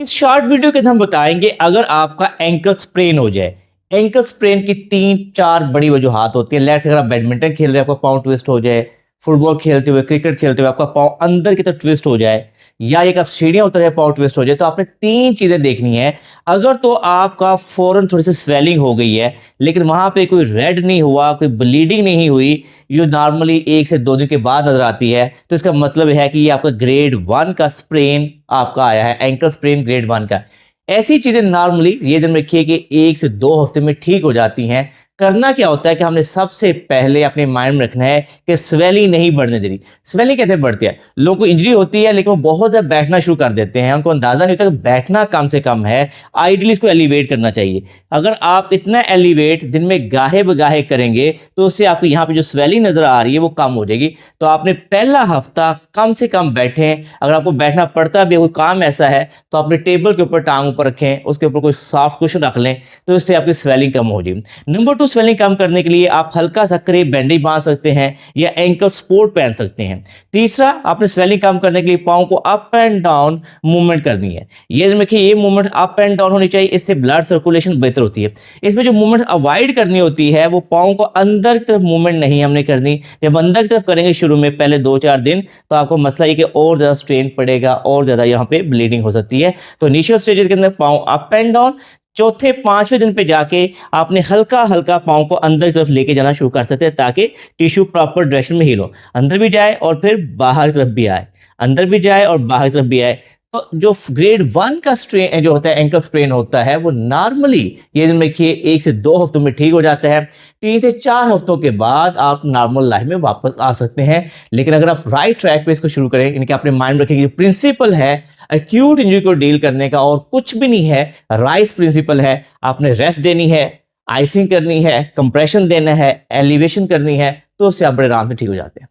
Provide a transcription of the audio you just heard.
इस short video के अंदर हम बताएंगे अगर आपका एंकल स्प्रेन हो जाए। एंकल स्प्रेन की 3-4 बड़ी वजूहात होती है। लेट्स अगर आप बैडमिंटन खेल रहे हैं, आपका पाँव ट्विस्ट हो जाए, फुटबॉल खेलते हुए, क्रिकेट खेलते हुए आपका पाँव अंदर की तरफ ट्विस्ट हो जाए, या एक आप सीढ़ियां उतर जाए पाँव ट्विस्ट हो जाए, तो आपने 3 चीजें देखनी है। अगर तो आपका फौरन थोड़ी सी स्वेलिंग हो गई है, लेकिन वहां पे कोई रेड नहीं हुआ, कोई ब्लीडिंग नहीं हुई, जो नॉर्मली 1 से 2 दिन के बाद नजर आती है, तो इसका मतलब है कि ये आपका ग्रेड 1 का स्प्रेन आपका आया है, एंकल स्प्रेन ग्रेड 1 का। ऐसी चीजें नॉर्मली ये ध्यान रखिए कि 1 से 2 हफ्ते में ठीक हो जाती हैं। करना क्या होता है कि हमने सबसे पहले अपने माइंड में रखना है कि स्वेलिंग नहीं बढ़ने देनी। स्वेलिंग कैसे बढ़ती है? लोगों को इंजरी होती है लेकिन वो बहुत ज्यादा बैठना शुरू कर देते हैं, उनको अंदाजा नहीं होता कि बैठना कम से कम है। आइडियली इसको एलिवेट करना चाहिए। अगर आप इतना एलिवेट दिन में गाहे बगाहे करेंगे तो उससे आपको यहाँ पे जो स्वेलिंग नजर आ रही है वो कम हो जाएगी। तो आपने पहला हफ्ता कम से कम बैठें। अगर आपको बैठना पड़ता भी है, कोई काम ऐसा है, तो अपने टेबल के ऊपर टांग ऊपर रखें, उसके ऊपर कोई सॉफ्ट कुशन रख लें, तो इससे आपकी स्वेलिंग कम हो जाएगी। नंबर 2, स्वेलिंग कम करने के लिए आप हल्का सा करीब बैंडेज बांध सकते हैं या एंकल सपोर्ट पहन सकते हैं। तीसरा, आपने स्वेलिंग कम करने के लिए पाँव को अप एंड डाउन मूवमेंट करनी है। ये देखिए, ये मूवमेंट अप एंड डाउन होनी चाहिए, इससे ब्लड सर्कुलेशन बेहतर होती है। इसमें जो मूवमेंट अवॉइड करनी होती है वो पाँव को अंदर की तरफ मूवमेंट नहीं हमने करनी। जब अंदर की तरफ करेंगे शुरू में पहले 2-4 दिन, तो आपको मसला ये कि और ज़्यादा स्ट्रेन पड़ेगा और ज़्यादा यहाँ पे ब्लीडिंग हो सकती है। तो इनिशियल स्टेजेस के अंदर पाँव अप एंड डाउन, चौथे 5वें दिन पे जाके आपने हल्का हल्का पाँव को अंदर की तरफ लेके जाना शुरू कर सकते हैं, ताकि टिश्यू प्रॉपर डायरेक्शन में हील हो, अंदर भी जाए और फिर बाहर की तरफ भी आए, अंदर भी जाए और बाहर की तरफ भी आए। तो जो ग्रेड 1 का स्ट्रेन जो होता है, एंकल स्प्रेन होता है, वो नॉर्मली ये दिन देखिए 1 से 2 हफ्तों में ठीक हो जाता है। 3 से 4 हफ्तों के बाद आप नॉर्मल लाइफ में वापस आ सकते हैं। लेकिन अगर आप राइट ट्रैक पे इसको शुरू करें, इनके अपने माइंड में रखेंगे, प्रिंसिपल है एक्यूट इंजरी को डील करने का और कुछ भी नहीं है। राइस प्रिंसिपल है, आपने रेस्ट देनी है, आइसिंग करनी है, कंप्रेशन देना है, एलिवेशन करनी है, तो उससे आप बड़े आराम से ठीक हो जाते हैं।